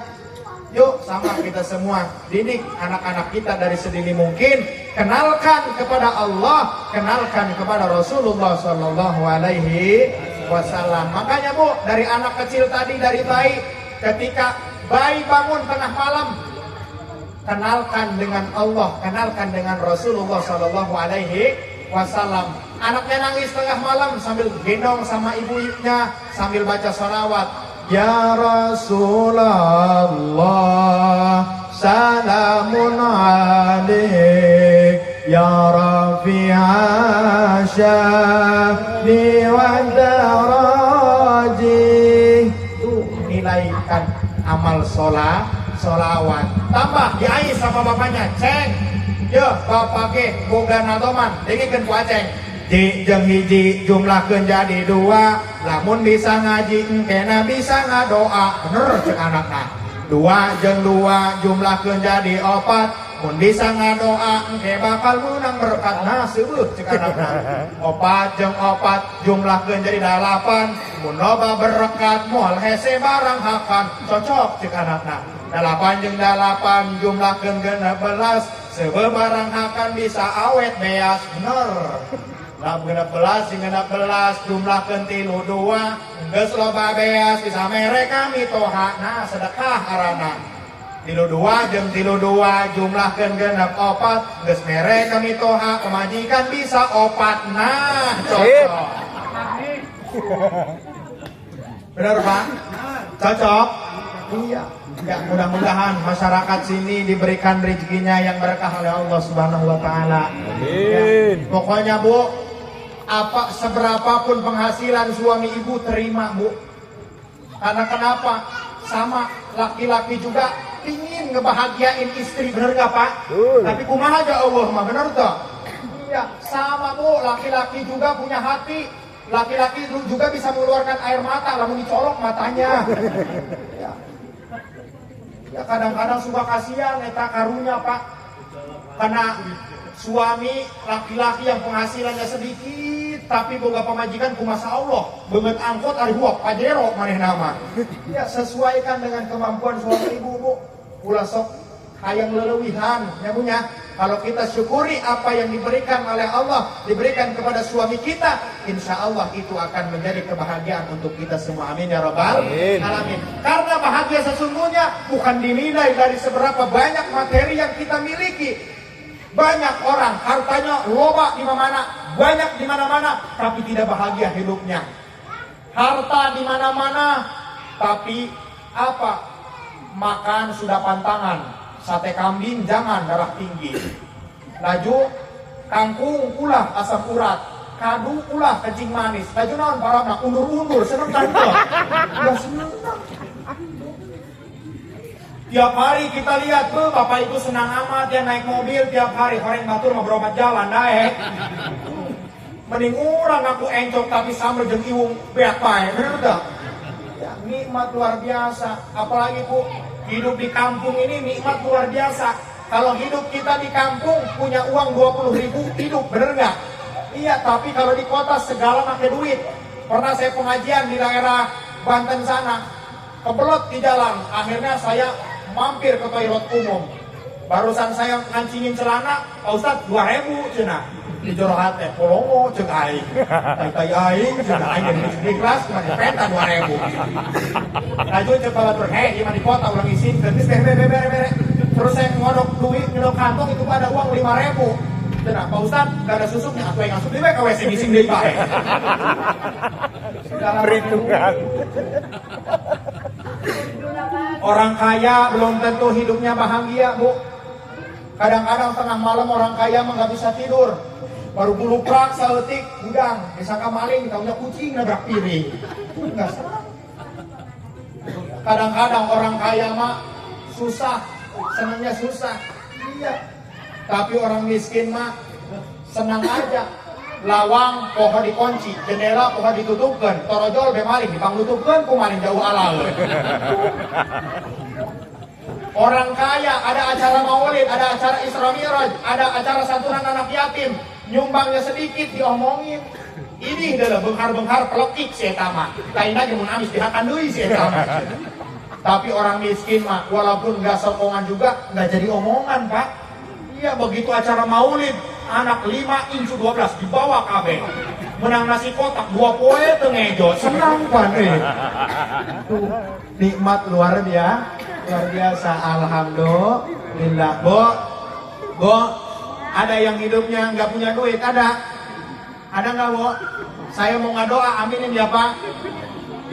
Yuk sama kita semua didik anak-anak kita dari sedini mungkin, kenalkan kepada Allah, kenalkan kepada Rasulullah Sallallahu Alaihi Wasallam. Makanya Bu, dari anak kecil tadi, dari bayi, ketika bayi bangun tengah malam, kenalkan dengan Allah, kenalkan dengan Rasulullah Sallallahu Alaihi Wasallam. Anaknya nangis tengah malam sambil gendong sama ibunya, sambil baca sholawat. Ya Rasulullah, salamun alaik, ya Rafi'a syafni wa daraji. Tuh nilaikan amal sholawat. Tambah diai sama bapaknya, ceng, yo bapak ke boga nadoman, dengekeun ku aceng. Jeung hiji jumlahkeun jadi dua, lamun bisa ngaji engkena bisa ngadoa. Bener cek anakna. Dua jeung dua jumlahkeun jadi opat, mun bisa ngadoa engke bakal menang berkat. Nah seueuh cek anakna. Opat jeung opat jumlahkeun jadi 8, mun loba berkat moal hese barang hakan. Cocok cek anakna. 8 jeung 8 jumlahkeun 16, sebeu barang hakan bisa awet beas. Bener. 16 jumlahkeun 32, geus loba beas bisa mere kami toha. Nah sedekah arana 32 jeung 32 jumlahkeun 64, geus mere kami toha, pemajikan bisa opat. Nah cocok. Bener Pak? Cocok? Iya. Ya mudah-mudahan masyarakat sini diberikan rezekinya yang berkah oleh Allah Subhanahu wa taala. Amin. Ya, pokoknya Bu, apa seberapapun penghasilan suami ibu terima Bu. Karena kenapa? Sama laki-laki juga ingin ngebahagiain istri, bener gak Pak? Tapi kumaha aja Allah mah, bener toh? Iya, sama Bu, laki-laki juga punya hati. Laki-laki juga bisa mengeluarkan air mata lamun dicolok matanya. Ya kadang-kadang suka kasihan eta karunya Pak. Karena suami laki-laki yang penghasilannya sedikit tapi boga pemajikan ku masa Allah beungeut angkot ari huak pajero manehna mah. Ya sesuaikan dengan kemampuan suami ibu Bu. Ulah sok hayang leulewihan ya Bu nya. Kalau kita syukuri apa yang diberikan oleh Allah, diberikan kepada suami kita, insya Allah itu akan menjadi kebahagiaan untuk kita semua. Amin ya Rabbal Alamin. Karena bahagia sesungguhnya bukan dinilai dari seberapa banyak materi yang kita miliki. Banyak orang hartanya loba di mana-mana, banyak di mana-mana, tapi tidak bahagia hidupnya. Harta di mana-mana, tapi apa? Makan sudah pantangan. Sate kambing jangan, darah tinggi. Laju kangkung ulah asam urat. kadu ulah kencing manis. Laju naon parabna undur-undur seneng kan itu. Ya seneng. Tiap hari kita lihat tuh bapak itu senang amat ya naik mobil tiap hari horeng batur mau berobat jalan naik. Mending orang aku encok tapi sambil jeung iwung beak bae. Bener dah. Ya, nikmat luar biasa. Apalagi Bu, hidup di kampung ini nikmat luar biasa. Kalau hidup kita di kampung punya uang 20.000 hidup, bener nggak? Iya, tapi kalau di kota segala pakai duit. Pernah saya pengajian di daerah Banten sana, kebelet di jalan. Akhirnya saya mampir ke toilet umum. Barusan saya ngancingin celana, Pak Ustadz 2.000 cenah. Di joro hati, polongo cek aing. Tai aing cenah aing di kelas cuma penta 2.000. Lanjut cek batur, gimana di kota ulang isin, geus bere. Terus saya ngodok duit, ngodok kantong itu ada uang 5.000. Cenah, Pak Ustadz, gak ada susuknya, aku yang ngasup di WK WC ngising deui bae. Perhitungan. Orang kaya belum tentu hidupnya bahagia, Bu. Kadang-kadang tengah malam orang kaya mah nggak bisa tidur. Baru bulu prak saletik, udang, disangka maling, taunya kucing nabrak piring. Enggak salah. Kadang-kadang orang kaya mah susah, senangnya susah. Iya. Tapi orang miskin mah senang aja. Lawang poho dikunci, jendela poho ditutupkan, torojol be maling dipangtutupkan ku maling jauh alal. Orang kaya ada acara maulid, ada acara Isra Mi'raj, ada acara santunan anak yatim, nyumbangnya sedikit diomongin. Ini adalah bengkar-bengkar pelekik si eta mah. Lainna jeung mun amis dihakan deui si eta mah. Tapi orang miskin mah walaupun enggak sokongan juga enggak jadi omongan, Pak. Iya, begitu acara maulid anak 5 incu 12 dibawa KB menang nasi kotak 2 poe tengejo senang pan nikmat luar biasa. Alhamdulillah. Bo, ada yang hidupnya nggak punya duit? Ada nggak, Bo? Saya mau ngadoa, aminin ya Pak.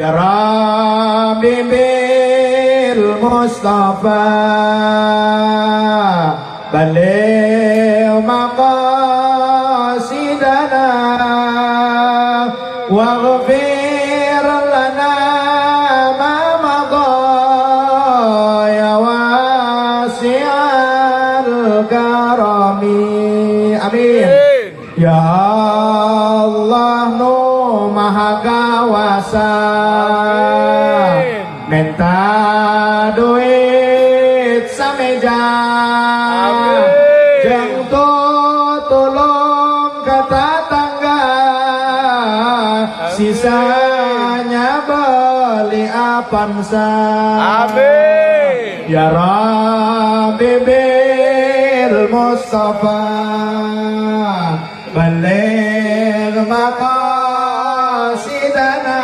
Ya Rabbi bil Mustafa baligh maqasidana waghfir lana ma madha ya wasi'al karami. Amin. Ya Allah nu maha kawasa, minta duit sameja jeng tolong kata tangga, sisanya beli apansa. Amin. Ya Rabbi bil Mustafa baligh maqasidana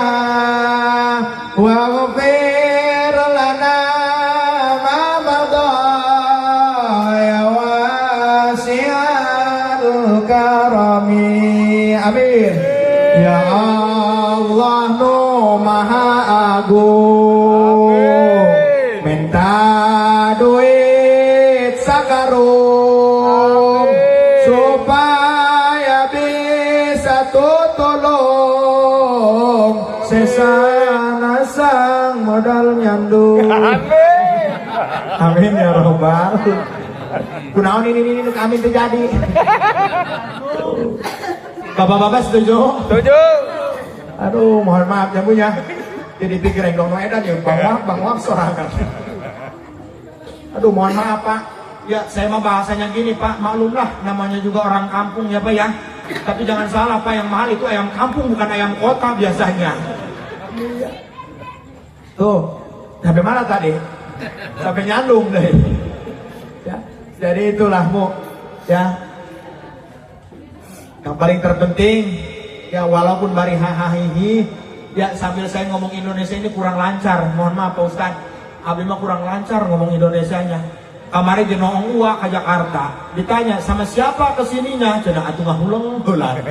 waghfir lana ma madha ya wasi'al karami. Amin. Ya Allah nu maha agung, minta duit sakarung supaya bisa tolong sesana sang modal nyandung. Amin. Amin ya robbal. Kunaon ini amin terjadi. Bapak-bapak setuju? Setuju. Aduh, mohon maaf ya Bu ya. Jadi pikir yang dong edan ya Bang Wak sorangan. Aduh, mohon maaf Pak. Ya, saya mah bahasanya gini Pak, maklumlah namanya juga orang kampung ya Pak ya. Tapi jangan salah Pak, yang mahal itu ayam kampung bukan ayam kota biasanya. Tuh, sampai mana tadi? Sampai nyandung deh. Ya, jadi itulah Bu, ya. Yang paling terpenting, ya walaupun bari hahahihi, ya sambil saya ngomong Indonesia ini kurang lancar. Mohon maaf Pak Ustadz, abdi mah kurang lancar ngomong Indonesianya. Kamari di Noong Uwa ke Jakarta, ditanya sama siapa kesininya, cenah atuh ngahuleng heulan.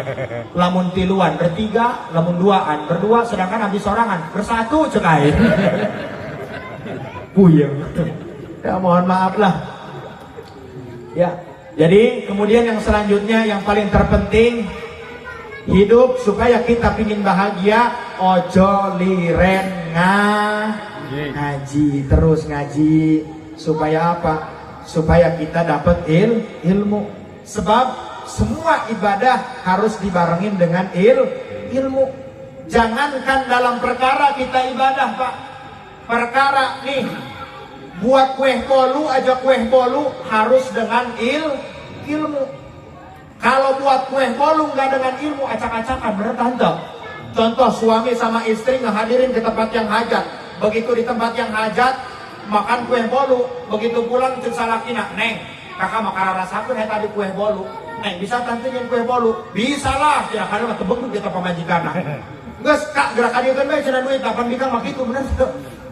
Lamun tiluan bertiga, lamun duaan berdua, sedangkan abdi sorangan bersatu cek aing. Puyeng. Ya mohon maaf lah. Ya, jadi kemudian yang selanjutnya yang paling terpenting, hidup supaya kita pingin bahagia, ojo liren ngaji, terus ngaji. Supaya apa? Supaya kita dapat ilmu. Sebab semua ibadah harus dibarengin dengan ilmu. Jangankan dalam perkara kita ibadah, Pak. Perkara nih, buat kue bolu aja, kue bolu harus dengan ilmu. Kalau buat kue bolu nggak dengan ilmu, acak-acakan, bener tante. Contoh suami sama istri ngehadirin ke tempat yang hajat. Begitu di tempat yang hajat, makan kue bolu. Begitu pulang cek salakina, neng, kakak makan rasakan tadi kue bolu. Neng, bisa tante nyen kue bolu? Bisa lah, ya karena tebeng kita pemajikan. Gus, kak gerakan itu kan cina duit, kapan bikang mak itu bener.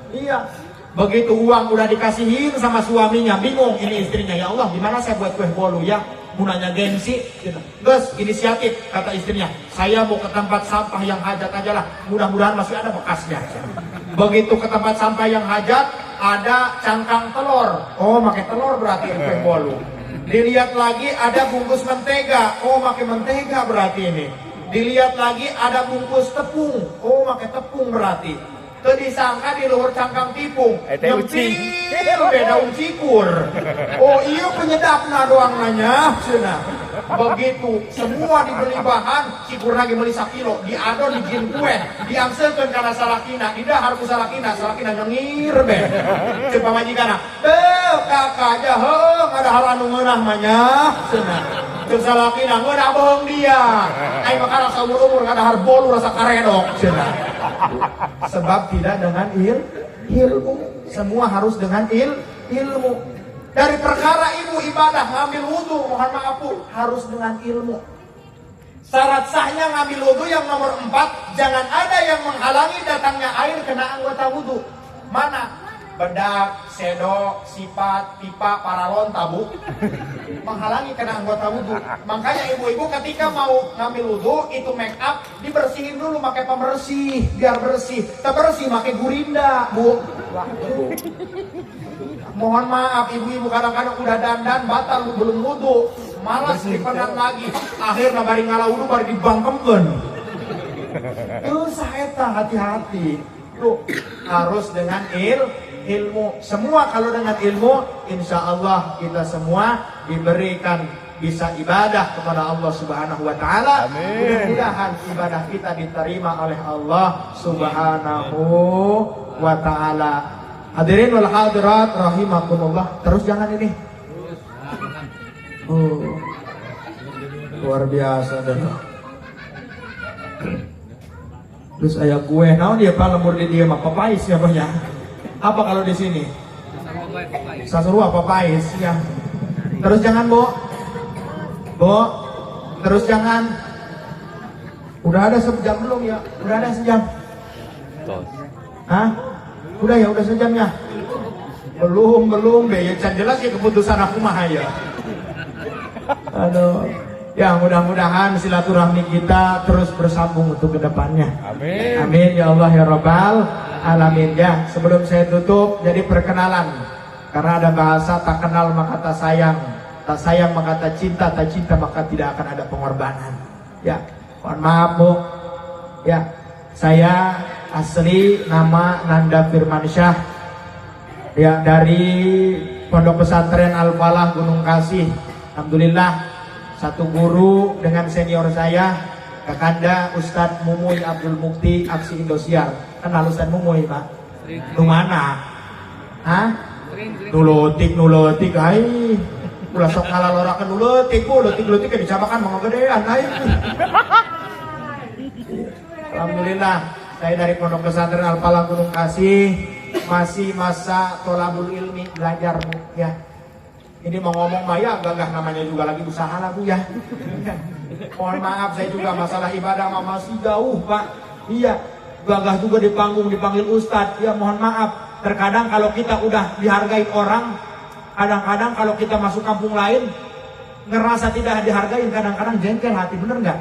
Iya. Begitu uang udah dikasihin sama suaminya, bingung ini istrinya, ya Allah gimana saya buat kue bolu ya? Munanya gengsi, Gus inisiatif, kata istrinya, saya mau ke tempat sampah yang hajat aja lah, mudah-mudahan masih ada bekasnya. Begitu ke tempat sampah yang hajat, ada cangkang telur, oh pakai telur berarti kue bolu. Dilihat lagi ada bungkus mentega, oh pakai mentega berarti ini. Dilihat lagi ada bungkus tepung, oh pakai tepung berarti. Tuh disangka di luar cangkang tipung, nyempil daun cikur. Oh iya penyedapna doang nanya. Begitu semua dibeli bahan, cikur lagi beli 1 kilo, diadon dijin kue, diangselkan karena salakina, tidak harus salakina nyengir be. Coba majikana, kakak aja, ada hal anu ngeunah manya. Cek salakina ngeunah bohong dia. Ai makanan seumur-umur ada har bolu rasa karedok. Sebab tidak dengan ilmu. Semua harus dengan ilmu. Dari perkara ilmu ibadah, ngambil wudhu, mohon maaf Bu, harus dengan ilmu. Syarat sahnya ngambil wudhu yang nomor 4, jangan ada yang menghalangi datangnya air kena anggota wudhu. Mana? Bedak, sedok, sifat, pipa, paralon, tabu menghalangi kena anggota wudhu. Makanya ibu-ibu ketika mau ngambil wudhu, itu make up dibersihin dulu pakai pembersih biar bersih. Terbersih pakai gurinda, Bu. Mohon maaf ibu-ibu kadang-kadang udah dandan batal belum wudhu, malas dipegang lagi, akhirnya bari ngalah wudhu bari dibangkemkeun. Dosa eta, hati-hati. Tuh harus dengan ilmu. Semua kalau dengan ilmu, insya Allah kita semua diberikan bisa ibadah kepada Allah Subhanahu wa Ta'ala. Mudah-mudahan ibadah kita diterima oleh Allah Subhanahu wa Ta'ala. Hadirin wal hadirat rahimakumullah. Terus jangan ini. Luar biasa dah. Terus ayah kue, naon dia Pak lembur di dia mah papais siapanya? Apa kalau di sini? Sasarua papais ya. Terus jangan Bu. Terus jangan. Udah ada sejam belum ya? Udah ada sejam. Hah? Udah ya, udah sejam ya? Belum be. Ya jelas ya keputusan aku mah ya. Aduh. Ya mudah-mudahan silaturahmi kita terus bersambung untuk kedepannya. Amin. Amin ya Allah ya Rabbal alamin. Ya sebelum saya tutup, jadi perkenalan. Karena ada bahasa tak kenal maka tak sayang maka tak cinta maka tidak akan ada pengorbanan. Ya mohon maaf Bu. Ya saya asli nama Nanda Firmansyah. Ya dari Pondok Pesantren Al Falah Gunung Kasih. Alhamdulillah. Satu guru dengan senior saya, Kakanda Ustadz Mumuy Abdul Mukti Aksi Indosiar. Kenal Ustadz Mumuy Pak? Lu mana? Hah? Nulotik, ay. Ulah sok ngalalorakan nulotik, Bu. Lutik kan dicapakan mga gedean, ay. Alhamdulillah, saya dari Pondok Pesantren Al Falah Gunung Kasih, masih masa tolabul ilmi, belajar Bu, ya. Ini mau ngomong Maya gagah namanya juga lagi usaha lah Bu ya. Mohon maaf saya juga masalah ibadah masih jauh Pak. Iya, gagah juga di panggung dipanggil Ustadz. Ya mohon maaf. Terkadang kalau kita udah dihargai orang, kadang-kadang kalau kita masuk kampung lain ngerasa tidak dihargai, kadang-kadang jengkel hati, bener nggak?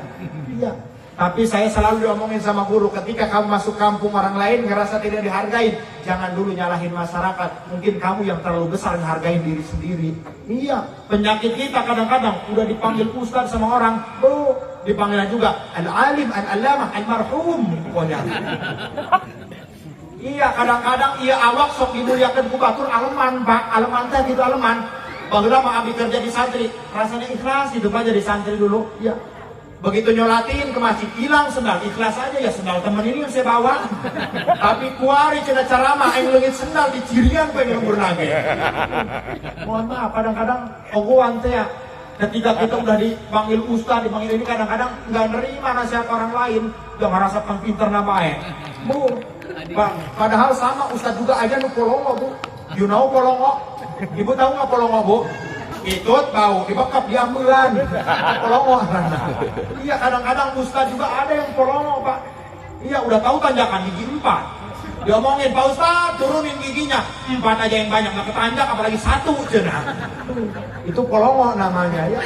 Iya. Tapi saya selalu diomongin sama guru, ketika kamu masuk kampung orang lain ngerasa tidak dihargai, jangan dulu nyalahin masyarakat. Mungkin kamu yang terlalu besar ngehargain diri sendiri. Iya, penyakit kita kadang-kadang udah dipanggil ustadz sama orang, Bu, Dipanggil juga al-alim, al-allamah, al-marhum pokoknya. Iya, kadang-kadang iya awak sok dimuliakan ku batur aleman, Pak. Aleman teh gitu aleman. Bageula mah abdi kerja di santri, rasanya ikhlas hidup aja di santri dulu. Iya. Begitu nyolatin ke masjid hilang sendal, ikhlas aja ya sendal temen ini yang saya bawa. Tapi kuari cenah ceramah aing leungit sendal di cirian pengen lembur lagi. Mohon maaf kadang-kadang ogoan teh ya. Ketika kita udah dipanggil ustaz, dipanggil ini kadang-kadang nggak nerima nasihat orang lain, udah ngerasa kan pinter namanya. Bu, Bang, padahal sama ustaz juga aja nu polongo, Bu. You know polongo? Ibu tahu nggak polongo, Bu? Ikut bau, dibekap diambilan. Polongo. Iya, kadang-kadang ustaz juga ada yang polongo, Pak. Iya, udah tahu tanjakan gigi 4. Diomongin, Pak Ustaz, turunin giginya 4 aja yang banyak, nggak ketanjak apalagi 1 cenah. Itu polongo namanya ya.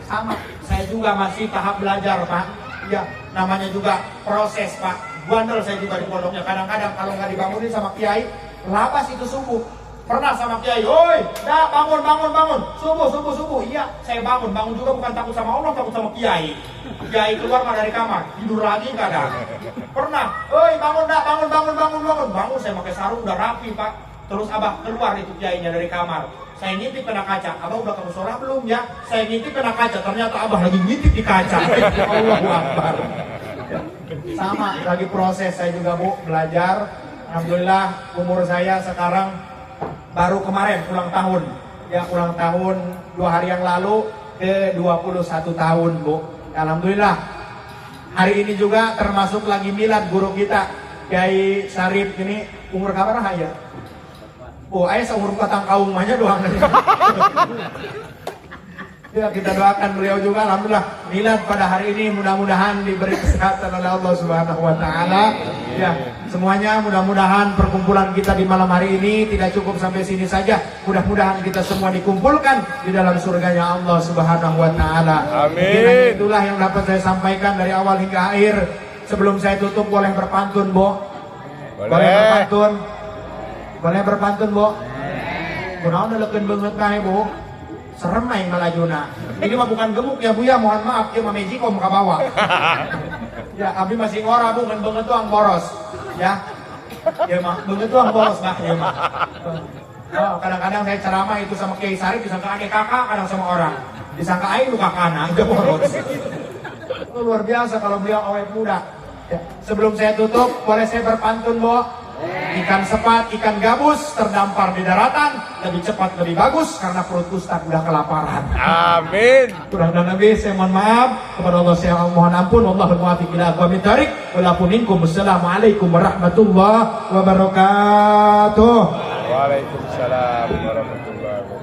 Sama, saya juga masih tahap belajar, Pak. Ya, namanya juga proses, Pak. Bandel saya juga di pondoknya. Kadang-kadang kalau nggak dibangunin sama kiai, labas itu subuh. Pernah sama kiai, "Oi, dah bangun, bangun, bangun. Subuh, subuh, subuh." Iya, saya bangun. Bangun juga bukan takut sama Allah, takut sama kiai. Kiai keluar mah dari kamar, tidur lagi kadang. Pernah, "Oi, bangun dah, bangun, bangun, bangun, bangun." Bangun, saya pakai sarung udah rapi, Pak. Terus abah keluar itu kiainya dari kamar. Saya ngintip kena kaca. "Abah udah kamu sholat belum ya?" Saya ngintip kena kaca. Ternyata abah lagi ngintip di kaca. Allahu Akbar. Sama, lagi proses saya juga, Bu, belajar. Alhamdulillah umur saya sekarang baru kemarin ulang tahun. Ya, ulang tahun 2 hari yang lalu ke 21 tahun, Bu. Alhamdulillah. Hari ini juga termasuk lagi milad guru kita, Kiai Sarip ini umur kabar ya? Oh, ayah seumur batang kaum aja doang. Ya, kita doakan beliau juga, alhamdulillah milad pada hari ini, mudah-mudahan diberi kesehatan oleh Allah Subhanahu wa taala. Ya, semuanya mudah-mudahan perkumpulan kita di malam hari ini tidak cukup sampai sini saja. Mudah-mudahan kita semua dikumpulkan di dalam surganya Allah Subhanahu wa taala. Amin. Itulah yang dapat saya sampaikan dari awal hingga akhir. Sebelum saya tutup boleh berpantun, Bu? Boleh berpantun? Boleh berpantun, Bu? Kunaon leukeun beungeut kae, Bu? Serem aing malajuna. Ini mah bukan gemuk ya, Bu ya, mohon maaf, ieu mah mejikom ka bawah. Ya, abdi masih ngora, Bu, ngan beungeut tuang boros. Ya. Ieu mah beungeut tuang boros, Pak, ieu mah. Oh, kadang-kadang saya ceramah itu sama Kiai Sarip disangka adik kakak, kadang sama orang. Disangka aing lu kakana, aja boros. Itu luar biasa kalau beliau awet muda. Ya. Sebelum saya tutup, boleh saya berpantun, Bu? Ikan sepat, ikan gabus terdampar di daratan, lebih cepat, lebih bagus karena perut ustaz udah kelaparan. Amin. Kurang dan lebih saya mohon maaf kepada Allah, saya mohon ampun. Wallahul muwaffiq ila aqwamit thoriq. Wassalamualaikum warahmatullahi wabarakatuh. Waalaikumsalam warahmatullahi wabarakatuh.